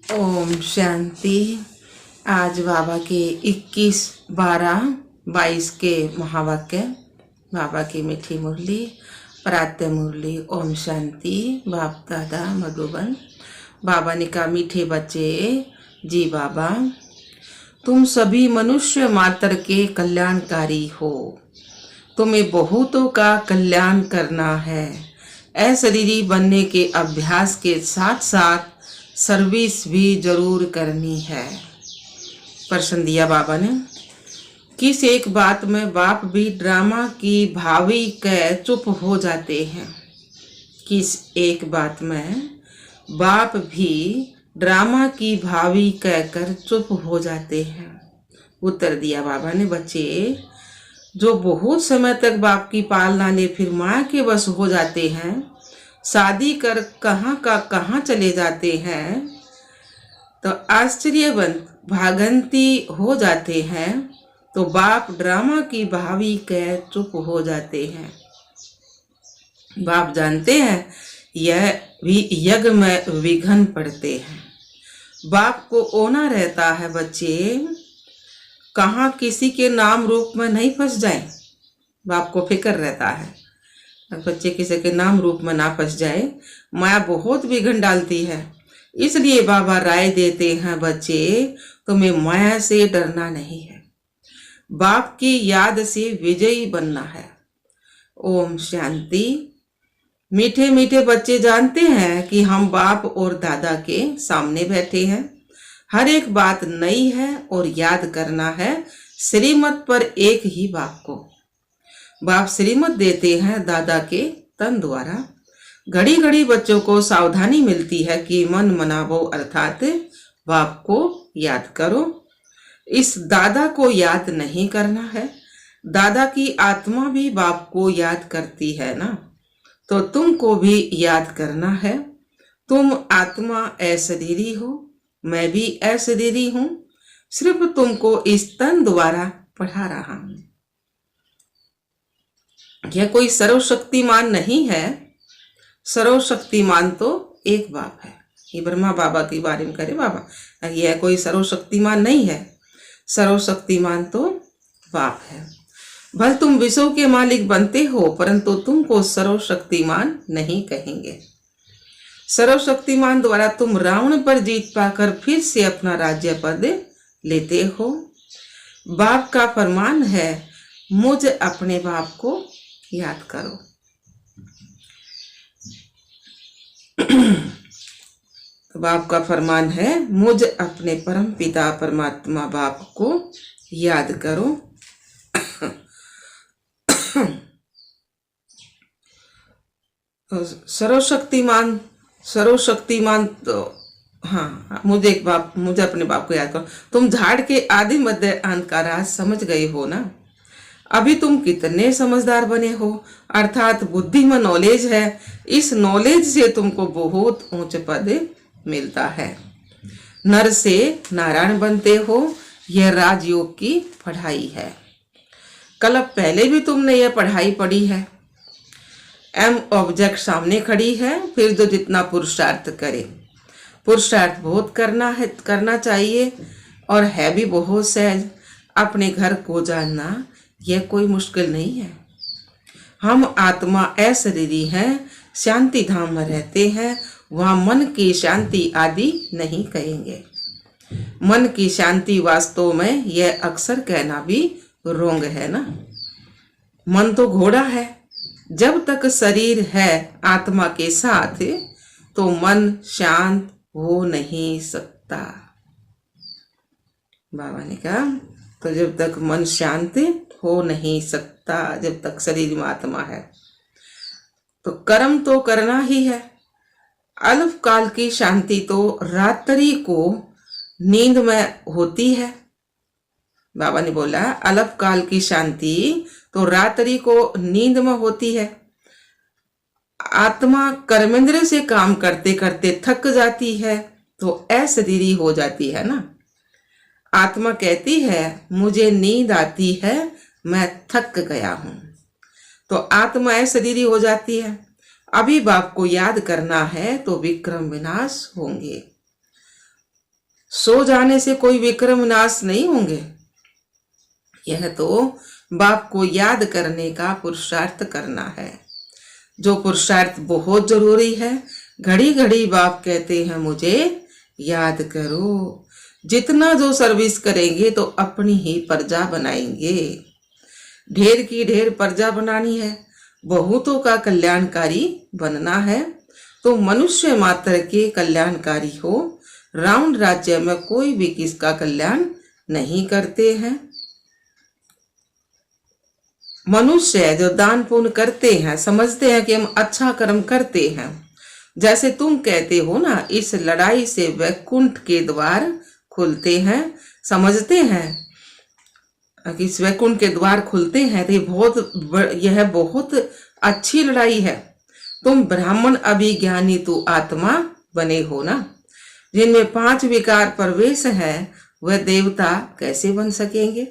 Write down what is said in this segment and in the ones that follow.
ओम शांति। आज बाबा के 21/12/22 के महावाक्य, बाबा की मीठी मुरली, प्रातः मुरली। ओम शांति। बाप दादा मधुबन। बाबा ने कहा, मीठे बच्चे जी बाबा, तुम सभी मनुष्य मात्र के कल्याणकारी हो। तुम्हें बहुतों का कल्याण करना है। अशरीरी बनने के अभ्यास के साथ साथ सर्विस भी जरूर करनी है। प्रश्न दिया बाबा ने, किस एक बात में बाप भी ड्रामा की भावी कह चुप हो जाते हैं? किस एक बात में बाप भी ड्रामा की भावी कहकर चुप हो जाते हैं? उत्तर दिया बाबा ने, बच्चे जो बहुत समय तक बाप की पालना ले फिर माँ के वश हो जाते हैं, शादी कर कहाँ का कहाँ चले जाते हैं, तो आश्चर्यवंत भागंती हो जाते हैं, तो बाप ड्रामा की भावी कह चुप हो जाते हैं। बाप जानते हैं यह भी यज्ञ में विघ्न पड़ते हैं। बाप को ओना रहता है बच्चे, कहाँ किसी के नाम रूप में नहीं फंस जाए। बाप को फिक्र रहता है बच्चे किसी के नाम रूप में ना फंस जाए। माया बहुत विघ्न डालती है, इसलिए बाबा राय देते हैं, बच्चे तुम्हें माया से डरना नहीं है, बाप की याद से विजयी बनना है। ओम शांति। मीठे मीठे बच्चे जानते हैं कि हम बाप और दादा के सामने बैठे हैं। हर एक बात नई है और याद करना है श्रीमत पर एक ही बाप को। बाप श्रीमत देते हैं दादा के तन द्वारा। घड़ी घड़ी बच्चों को सावधानी मिलती है कि मन मनावो, अर्थात बाप को याद करो। इस दादा को याद नहीं करना है। दादा की आत्मा भी बाप को याद करती है ना, तो तुमको भी याद करना है। तुम आत्मा अशरीरी हो, मैं भी अशरीरी हूं, सिर्फ तुमको इस तन द्वारा पढ़ा रहा हूं। यह कोई सर्वशक्तिमान नहीं है। सर्वशक्तिमान तो एक बाप है। ये ब्रह्मा बाबा के बारे में करे बाबा, यह कोई सर्वशक्तिमान नहीं है, सर्वशक्तिमान तो बाप है। भले तुम विश्व के मालिक बनते हो, परंतु तुमको सर्वशक्तिमान नहीं कहेंगे। सर्वशक्तिमान द्वारा तुम रावण पर जीत पाकर फिर से अपना राज्य पद लेते हो। बाप का फरमान है, मुझ अपने बाप को याद करो। तो बाप का फरमान है, मुझ अपने परम पिता परमात्मा बाप को याद करो। सर्वशक्तिमान तो हाँ, मुझे अपने बाप को याद करो। तुम झाड़ के आदि मध्य अंत का राज समझ गए हो ना। अभी तुम कितने समझदार बने हो, अर्थात बुद्धि में नॉलेज है। इस नॉलेज से तुमको बहुत ऊंच पद मिलता है। नर से नारायण बनते हो, यह राजयोग की पढ़ाई है। कल पहले भी तुमने यह पढ़ाई पढ़ी है। एम ऑब्जेक्ट सामने खड़ी है, फिर जो जितना पुरुषार्थ करे। पुरुषार्थ बहुत करना चाहिए और है भी बहुत सहज। अपने घर को जानना यह कोई मुश्किल नहीं है। हम आत्मा अशरीरी हैं, शांति धाम में रहते हैं, वहां मन की शांति आदि नहीं कहेंगे। मन की शांति वास्तव में यह अक्सर कहना भी रोंग है ना। मन तो घोड़ा है, जब तक शरीर है आत्मा के साथ तो मन शांत हो नहीं सकता। बाबा ने कहा, तो जब तक मन शांत हो नहीं सकता, जब तक शरीर में आत्मा है, तो कर्म तो करना ही है। अल्पकाल की शांति तो रात्रि को नींद में होती है। बाबा ने बोला, अल्पकाल की शांति तो रात्रि को नींद में होती है। आत्मा कर्मेंद्र से काम करते करते थक जाती है तो अशरीरी हो जाती है ना। आत्मा कहती है, मुझे नींद आती है, मैं थक गया हूं, तो आत्मा अशरीरी हो जाती है। अभी बाप को याद करना है तो विक्रम विनाश होंगे। सो जाने से कोई विक्रम नाश नहीं होंगे। यह तो बाप को याद करने का पुरुषार्थ करना है, जो पुरुषार्थ बहुत जरूरी है। घड़ी घड़ी बाप कहते हैं मुझे याद करो। जितना जो सर्विस करेंगे तो अपनी ही प्रजा बनाएंगे। ढेर की ढेर प्रजा बनानी है, बहुतों का कल्याणकारी बनना है, तो मनुष्य मात्र के कल्याणकारी हो। रावण राज्य में कोई भी किसका कल्याण नहीं करते हैं। मनुष्य जो दान पुण्य करते हैं, समझते हैं कि हम अच्छा कर्म करते हैं। जैसे तुम कहते हो ना, इस लड़ाई से वैकुंठ के द्वार खुलते हैं, समझते हैं कि इस वैकुंठ के द्वार खुलते हैं, तो यह बहुत अच्छी लड़ाई है। तुम ब्राह्मण अभिज्ञानी तू आत्मा बने हो ना, जिनमें 5 विकार प्रवेश है, वह देवता कैसे बन सकेंगे।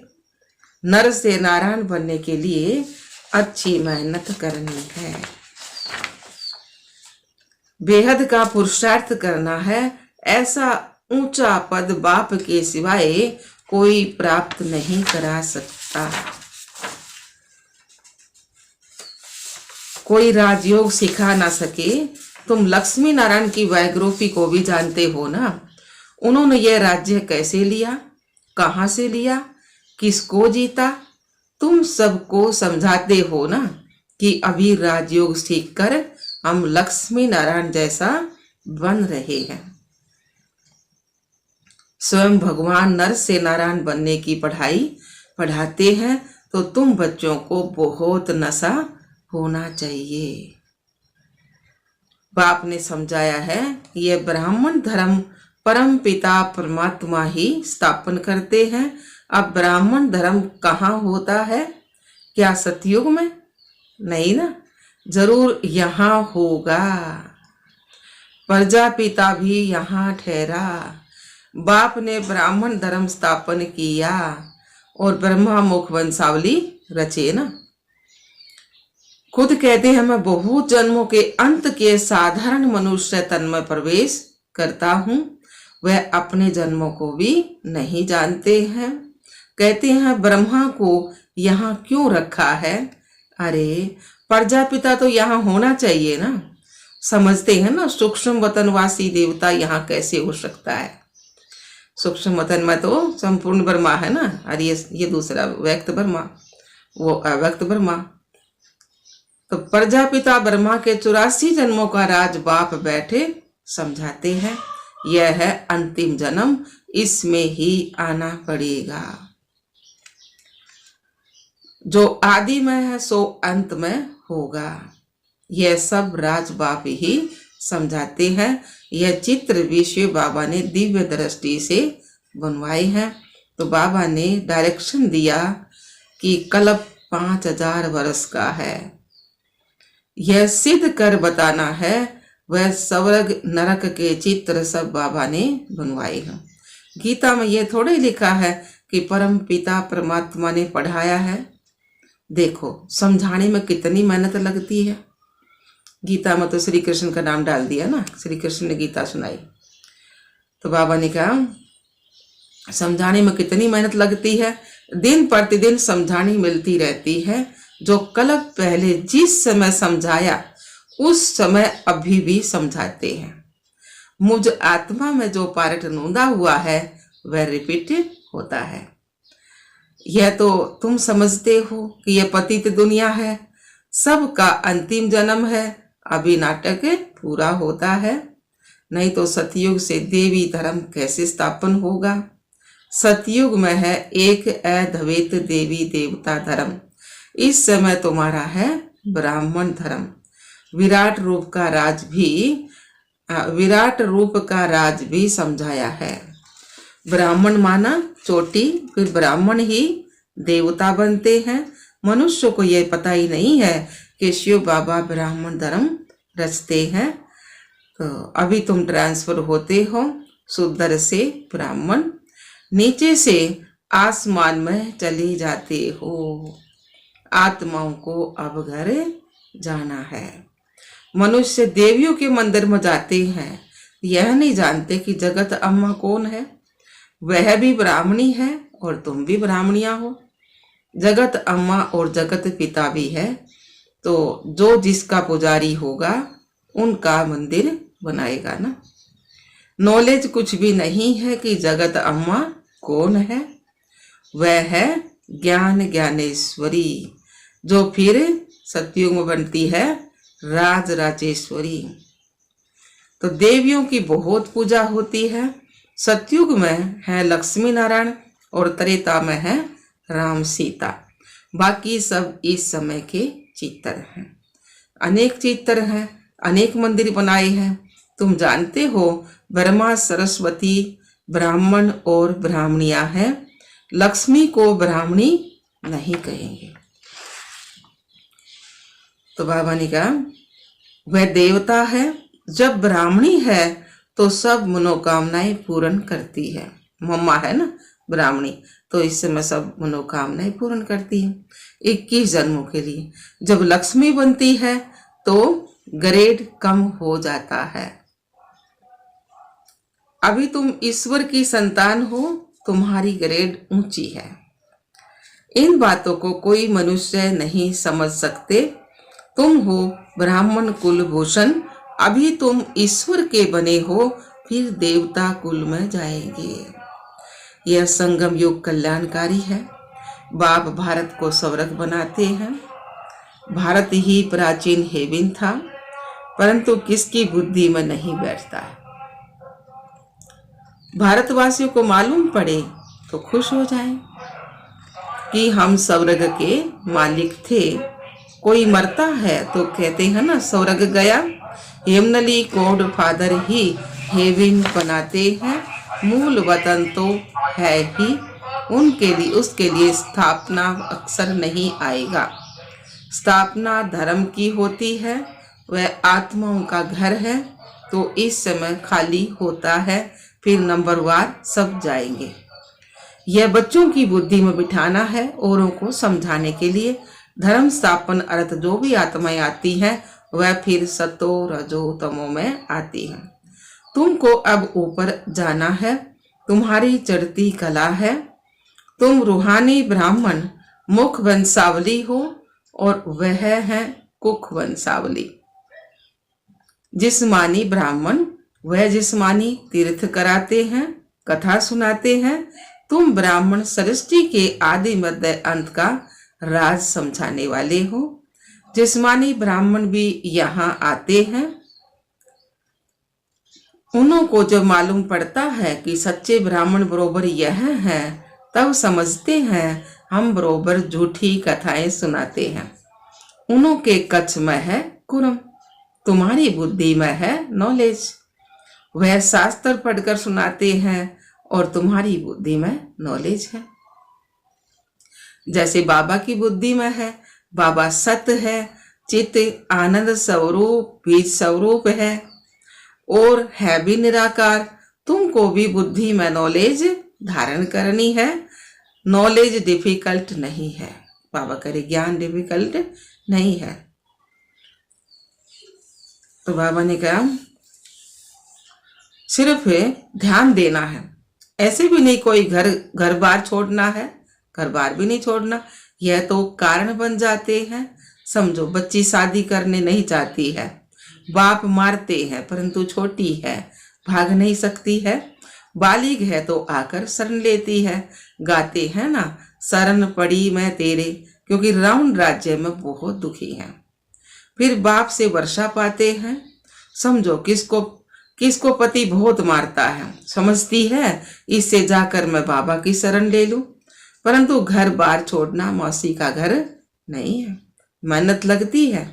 नर से नारायण बनने के लिए अच्छी मेहनत करनी है, बेहद का पुरुषार्थ करना है। ऐसा ऊंचा पद बाप के सिवाय कोई प्राप्त नहीं करा सकता। कोई राजयोग सिखा ना सके। तुम लक्ष्मी नारायण की बायोग्राफी को भी जानते हो ना, उन्होंने यह राज्य कैसे लिया, कहां से लिया, किसको जीता। तुम सबको समझाते हो ना कि अभी राजयोग सीखकर हम लक्ष्मी नारायण जैसा बन रहे हैं। स्वयं भगवान नर से नारायण बनने की पढ़ाई पढ़ाते हैं, तो तुम बच्चों को बहुत नशा होना चाहिए। बाप ने समझाया है, यह ब्राह्मण धर्म परम पिता परमात्मा ही स्थापन करते हैं। अब ब्राह्मण धर्म कहाँ होता है? क्या सतयुग में? नहीं ना, जरूर यहाँ होगा। प्रजापिता भी यहाँ ठहरा। बाप ने ब्राह्मण धर्म स्थापन किया और ब्रह्मा मुख वंशावली रचे ना। खुद कहते हैं, मैं बहुत जन्मों के अंत के साधारण मनुष्य तन में प्रवेश करता हूँ। वह अपने जन्मों को भी नहीं जानते हैं। कहते हैं, ब्रह्मा को यहाँ क्यों रखा है? अरे प्रजापिता तो यहाँ होना चाहिए ना। समझते हैं ना, सूक्ष्म वतनवासी देवता यहाँ कैसे हो सकता है? सूक्ष्म वतन में तो संपूर्ण ब्रह्मा है ना, और ये दूसरा व्यक्त ब्रह्मा, वो अव्यक्त ब्रह्मा। तो प्रजापिता ब्रह्मा के 84 जन्मों का राज बाप बैठे समझाते हैं। यह है अंतिम जन्म, इसमें ही आना पड़ेगा। जो आदि में है सो अंत में होगा। यह सब राज बाप ही समझाते हैं। यह चित्र विश्व बाबा ने दिव्य दृष्टि से बनवाए हैं। तो बाबा ने डायरेक्शन दिया कि कल्प 5000 वर्ष का है। यह सिद्ध कर बताना है। वह स्वर्ग नरक के चित्र सब बाबा ने बनवाए हैं। गीता में यह थोड़े लिखा है कि परम पिता परमात्मा ने पढ़ाया है। देखो समझाने में कितनी मेहनत लगती है। गीता में तो श्री कृष्ण का नाम डाल दिया ना, श्री कृष्ण ने गीता सुनाई। तो बाबा ने कहा समझाने में कितनी मेहनत लगती है। दिन प्रतिदिन समझानी मिलती रहती है। जो कल पहले जिस समय समझाया उस समय अभी भी समझाते हैं। मुझ आत्मा में जो पार्ट नोंदा हुआ है वह रिपीट होता है। यह तो तुम समझते हो कि यह पतित दुनिया है, सबका अंतिम जन्म है। अभी नाटक पूरा होता है, नहीं तो सतयुग से देवी धर्म कैसे स्थापन होगा। सतयुग में है एक अद्वैत देवी देवता धर्म। इस समय तुम्हारा है ब्राह्मण धर्म। विराट रूप का राज भी समझाया है। ब्राह्मण माना चोटी, फिर ब्राह्मण ही देवता बनते हैं। मनुष्य को यह पता ही नहीं है कि शिव बाबा ब्राह्मण धर्म रचते हैं। तो अभी तुम ट्रांसफर होते हो शूद्र से ब्राह्मण, नीचे से आसमान में चले जाते हो। आत्माओं को अब घर जाना है। मनुष्य देवियों के मंदिर में जाते हैं, यह नहीं जानते कि जगत अम्मा कौन है। वह भी ब्राह्मणी है और तुम भी ब्राह्मणिया हो। जगत अम्मा और जगत पिता भी है, तो जो जिसका पुजारी होगा उनका मंदिर बनाएगा ना। नॉलेज कुछ भी नहीं है कि जगत अम्मा कौन है। वह है ज्ञान ज्ञानेश्वरी, जो फिर सतयुग में बनती है राज राजेश्वरी। तो देवियों की बहुत पूजा होती है। सतयुग में है लक्ष्मी नारायण और त्रेता में है राम सीता। बाकी सब इस समय के चित्र हैं। अनेक चित्र हैं, अनेक मंदिर बनाए हैं। तुम जानते हो ब्रह्मा सरस्वती ब्राह्मण और ब्राह्मणिया हैं। लक्ष्मी को ब्राह्मणी नहीं कहेंगे। तो बाबा ने कहा वह देवता है। जब ब्राह्मणी है तो सब मनोकामनाएं पूर्ण करती है। मम्मा है ना ब्राह्मणी, तो इस समय सब मनोकामनाएं पूर्ण करती है 21 जन्मों के लिए। जब लक्ष्मी बनती है तो ग्रेड कम हो जाता है। अभी तुम ईश्वर की संतान हो, तुम्हारी ग्रेड ऊंची है। इन बातों को कोई मनुष्य नहीं समझ सकते। तुम हो ब्राह्मण कुल भूषण, अभी तुम ईश्वर के बने हो, फिर देवता कुल में जाएंगे। यह संगम युग कल्याणकारी है। बाप भारत को स्वर्ग बनाते हैं। भारत ही प्राचीन हेवन था, परंतु किसकी बुद्धि में नहीं बैठता है। भारतवासियों को मालूम पड़े तो खुश हो जाएं कि हम स्वर्ग के मालिक थे। कोई मरता है तो कहते हैं ना स्वर्ग गया। हेमनली गॉड फादर ही हेवन बनाते हैं। मूल वतन तो है ही, उनके लिए उसके लिए स्थापना अक्सर नहीं आएगा। स्थापना धर्म की होती है, वह आत्माओं का घर है। तो इस समय खाली होता है, फिर नंबरवार सब जाएंगे। यह बच्चों की बुद्धि में बिठाना है, औरों को समझाने के लिए। धर्म स्थापन अर्थ जो भी आत्माएं आती हैं वह फिर सतो रजो तमो में आती हैं। तुमको अब ऊपर जाना है, तुम्हारी चढ़ती कला है। तुम रूहानी ब्राह्मण मुख वंशावली हो और वह है कुख वंशावली। जिस्मानी ब्राह्मण वह जिस्मानी तीर्थ कराते हैं, कथा सुनाते हैं। तुम ब्राह्मण सृष्टि के आदि मध्य अंत का राज समझाने वाले हो। जिस्मानी ब्राह्मण भी यहाँ आते हैं। उन्हों को जब मालूम पड़ता है कि सच्चे ब्राह्मण बरोबर यह है, तब समझते हैं हम बरोबर झूठी कथाएं सुनाते हैं। उन्हों के कच्छ में है कुरम, तुम्हारी बुद्धि में है नॉलेज। वह शास्त्र पढ़कर सुनाते हैं और तुम्हारी बुद्धि में नॉलेज है। जैसे बाबा की बुद्धि में है, बाबा सत्य है, चित्त आनंद स्वरूप बीज स्वरूप है और है भी निराकार। तुमको भी बुद्धि में नॉलेज धारण करनी है। नॉलेज डिफिकल्ट नहीं है। बाबा करे ज्ञान डिफिकल्ट नहीं है। तो बाबा ने कहा सिर्फ ध्यान देना है। ऐसे भी नहीं कोई घर बार छोड़ना है, घर बार भी नहीं छोड़ना। यह तो कारण बन जाते हैं। समझो बच्ची शादी करने नहीं चाहती है, बाप मारते हैं, परंतु छोटी है, भाग नहीं सकती है। बालिग है तो आकर शरण लेती है। गाते हैं ना शरण पड़ी मैं तेरे, क्योंकि राउंड राज्य में बहुत दुखी है। फिर बाप से वर्षा पाते हैं। समझो किसको पति बहुत मारता है, समझती है इससे जाकर मैं बाबा की शरण ले लूं। परंतु घर बार छोड़ना मौसी का घर नहीं है, मेहनत लगती है।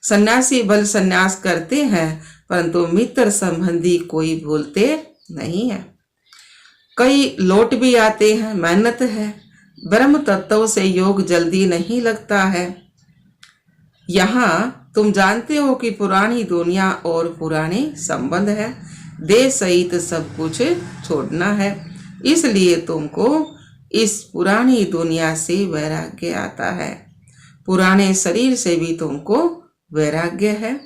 सन्यासी बल सन्यास करते हैं, परंतु मित्र संबंधी कोई भूलते नहीं है। कई लौट भी आते हैं, मेहनत है। ब्रह्म तत्व से योग जल्दी नहीं लगता है। यहाँ तुम जानते हो कि पुरानी दुनिया और पुराने संबंध है। देह सहित सब कुछ छोड़ना है। इसलिए तुमको इस पुरानी दुनिया से वैराग्य आता है। पुराने शरीर से भी तुमको वैराग्य है।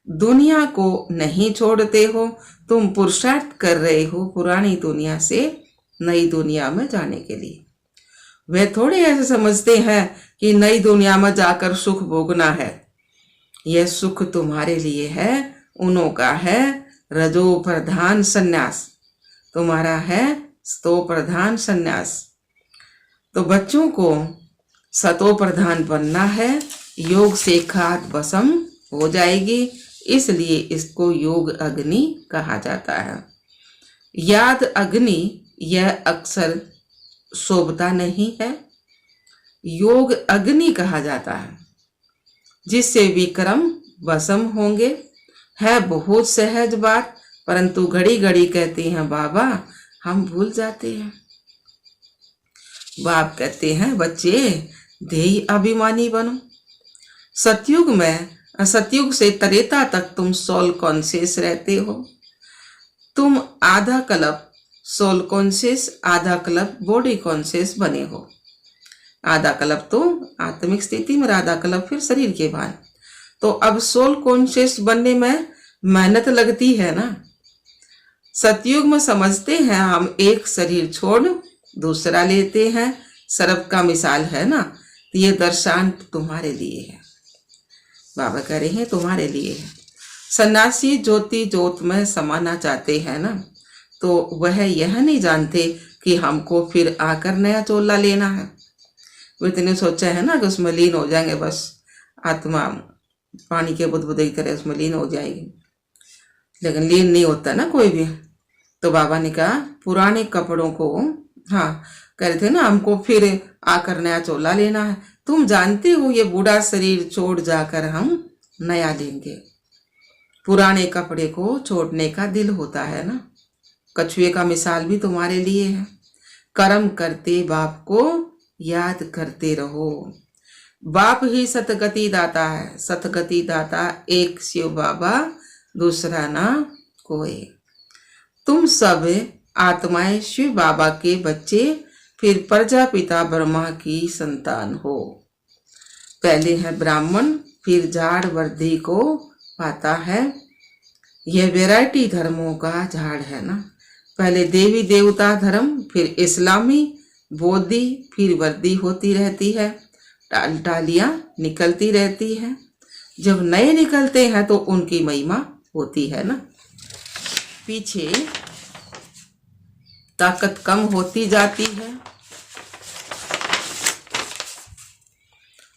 दुनिया को नहीं छोड़ते हो, तुम पुरुषार्थ कर रहे हो पुरानी दुनिया से नई दुनिया में जाने के लिए। वे थोड़े ऐसे समझते हैं कि नई दुनिया में जाकर सुख भोगना है। यह सुख तुम्हारे लिए है, उन्हों का है रजो प्रधान संन्यास, तुम्हारा है सतो प्रधान संन्यास। तो बच्चों को सतो प्रधान बनना है, योग से खाद भस्म हो जाएगी, इसलिए इसको योग अग्नि कहा जाता है। याद अग्नि यह अक्सर शोभता नहीं है, योग अग्नि कहा जाता है, जिससे विक्रम भस्म होंगे। है बहुत सहज बात, परंतु घड़ी घड़ी कहते हैं बाबा हम भूल जाते हैं। बाप कहते हैं बच्चे ध्येय अभिमानी बनो। सतयुग से त्रेता तक तुम सोल कॉन्शियस रहते हो। तुम आधा कल्प सोल कॉन्शियस, आधा कल्प बॉडी कॉन्शियस बने हो। आधा कल्प तो आत्मिक स्थिति में, आधा कल्प फिर शरीर के बाद। तो अब सोल कॉन्शियस बनने में मेहनत लगती है ना। सतयुग में समझते हैं हम एक शरीर छोड़ दूसरा लेते हैं, सर्प का मिसाल है ना। तो ये दर्शन तुम्हारे लिए है, बाबा कह रहे हैं तुम्हारे लिए है। सन्यासी ज्योति ज्योत में समाना चाहते हैं ना, तो वह यह नहीं जानते कि हमको फिर आकर नया चोला लेना है। वो इतने सोचा है ना कि उसमें लीन हो जाएंगे, बस आत्मा पानी के बुदबुदे की तरह उसमें लीन हो जाएगी, लेकिन लीन नहीं होता ना कोई भी। तो बाबा ने कहा पुराने कपड़ों को, हाँ कह रहे थे ना हमको फिर आकर नया चोला लेना है। तुम जानते हो ये बूढ़ा शरीर छोड़ जाकर हम नया लेंगे। पुराने कपड़े को छोड़ने का दिल होता है ना। कछुए का मिसाल भी तुम्हारे लिए है। कर्म करते बाप को याद करते रहो। बाप ही सतगति दाता है। सतगति दाता एक शिव बाबा, दूसरा ना कोई। तुम सब आत्माएं शिव बाबा के बच्चे, फिर प्रजापिता ब्रह्मा की संतान हो। पहले है ब्राह्मण, फिर झाड़ वर्दी को पाता है। यह वैरायटी धर्मों का झाड़ है ना। पहले देवी देवता धर्म, फिर इस्लामी, बौद्धि, फिर वर्दी होती रहती है, टालियां निकलती रहती है। जब नए निकलते हैं तो उनकी महिमा होती है ना। पीछे ताकत कम होती जाती है।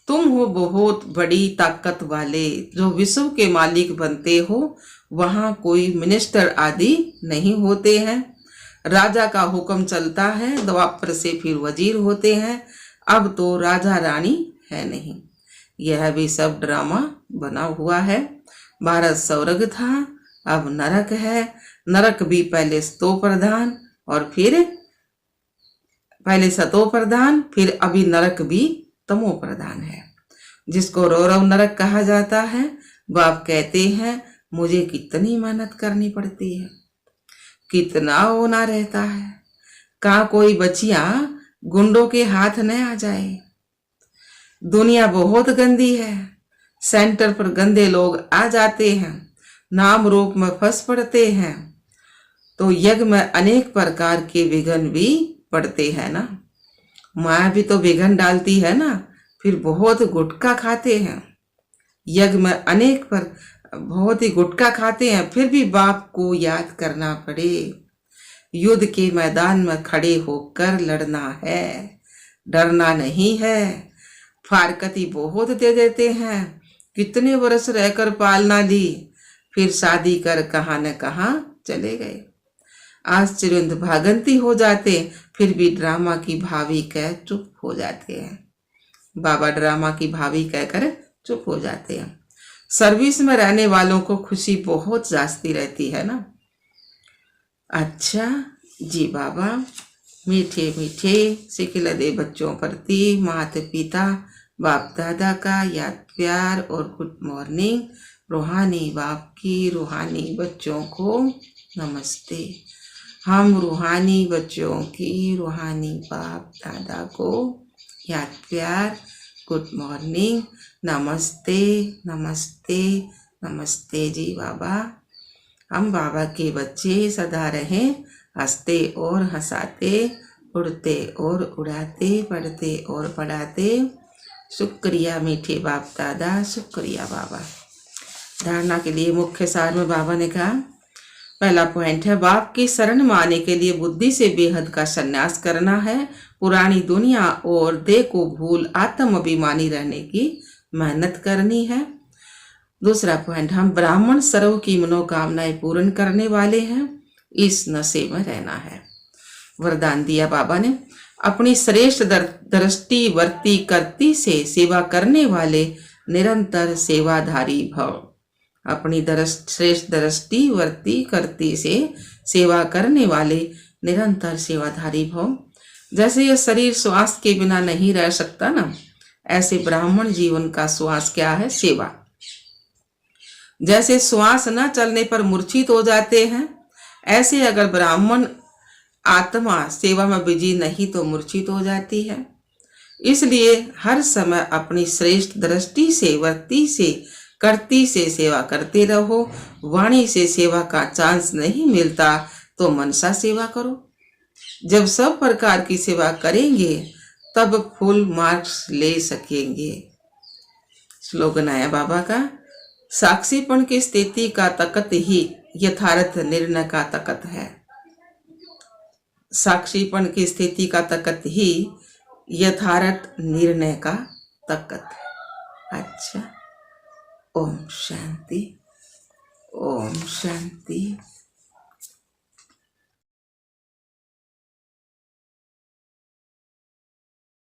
तुम हो बहुत बड़ी ताकत वाले, जो विश्व के मालिक बनते हो। वहां कोई मिनिस्टर आदि नहीं होते हैं। राजा का हुक्म चलता है, द्वापर से फिर वजीर होते हैं। अब तो राजा रानी है नहीं, यह भी सब ड्रामा बना हुआ है। भारत स्वर्ग था, अब नरक है। नरक भी पहले सतो प्रधान और फिर पहले सतो प्रधान, फिर अभी नरक भी तमो प्रधान है, जिसको रौरव नरक कहा जाता है। बाप कहते हैं मुझे कितनी मेहनत करनी पड़ती है, कितना होना रहता है। कहाँ कोई बच्चियां गुंडों के हाथ न आ जाए। दुनिया बहुत गंदी है, सेंटर पर गंदे लोग आ जाते हैं, नाम रूप में फंस पड़ते हैं। तो यज्ञ में अनेक प्रकार के विघ्न भी पड़ते हैं ना। माया भी तो विघ्न डालती है ना। फिर बहुत गुटखा खाते हैं, यज्ञ में अनेक पर बहुत ही गुटखा खाते हैं, फिर भी बाप को याद करना पड़े। युद्ध के मैदान में खड़े होकर लड़ना है, डरना नहीं है। फारकती बहुत दे देते हैं, कितने वर्ष रहकर पालना दी, फिर शादी कर कहाँ न कहाँ चले गए। आश्चर्य भागंती हो जाते, फिर भी ड्रामा की भावी कह चुप हो जाते हैं। बाबा ड्रामा की भावी कहकर चुप हो जाते हैं। सर्विस में रहने वालों को खुशी बहुत जास्ती रहती है ना। अच्छा जी बाबा, मीठे मीठे सिखला दे बच्चों प्रति माता पिता बाप दादा का याद प्यार और गुड मॉर्निंग। रूहानी बाप की रूहानी बच्चों को नमस्ते। हम रूहानी बच्चों की रूहानी बाप दादा को याद प्यार गुड मॉर्निंग, नमस्ते नमस्ते नमस्ते जी बाबा। हम बाबा के बच्चे सदा रहें हंसते और हंसाते, उड़ते और उड़ाते, पढ़ते और पढ़ाते। शुक्रिया मीठे बाप दादा, शुक्रिया बाबा। धारणा के लिए मुख्य सार में बाबा ने कहा, पहला पॉइंट है, बाप की शरण में आने के लिए बुद्धि से बेहद का संन्यास करना है। पुरानी दुनिया और देह को भूल आत्म अभिमानी रहने की मेहनत करनी है। दूसरा पॉइंट, हम ब्राह्मण सर्व की मनोकामनाएं पूर्ण करने वाले हैं, इस नशे में रहना है। वरदान दिया बाबा ने, अपनी श्रेष्ठ दृष्टि वर्ती करती से सेवा करने वाले निरंतर सेवाधारी भव। अपनी श्रेष्ठ दृष्टि वर्ती करती से सेवा करने वाले निरंतर सेवाधारी भव। जैसे यह शरीर श्वास के बिना नहीं रह सकता ना, ऐसे ब्राह्मण जीवन का श्वास क्या है? सेवा। जैसे श्वास न चलने पर मूर्छित हो जाते हैं, ऐसे अगर ब्राह्मण आत्मा सेवा में बिजी नहीं तो मूर्छित हो जाती है। इसलिए हर समय अपनी श्रेष्ठ दृष्टि से वर्ती से करती से सेवा करते रहो। वाणी से सेवा का चांस नहीं मिलता तो मनसा सेवा करो। जब सब प्रकार की सेवा करेंगे तब फुल मार्क्स ले सकेंगे। स्लोगन आया बाबा का, साक्षीपण की स्थिति का तकत ही यथार्थ निर्णय का तकत है। साक्षीपण की स्थिति का तकत ही यथार्थ निर्णय का तकत है। अच्छा, ओम शांति, ओम शांति।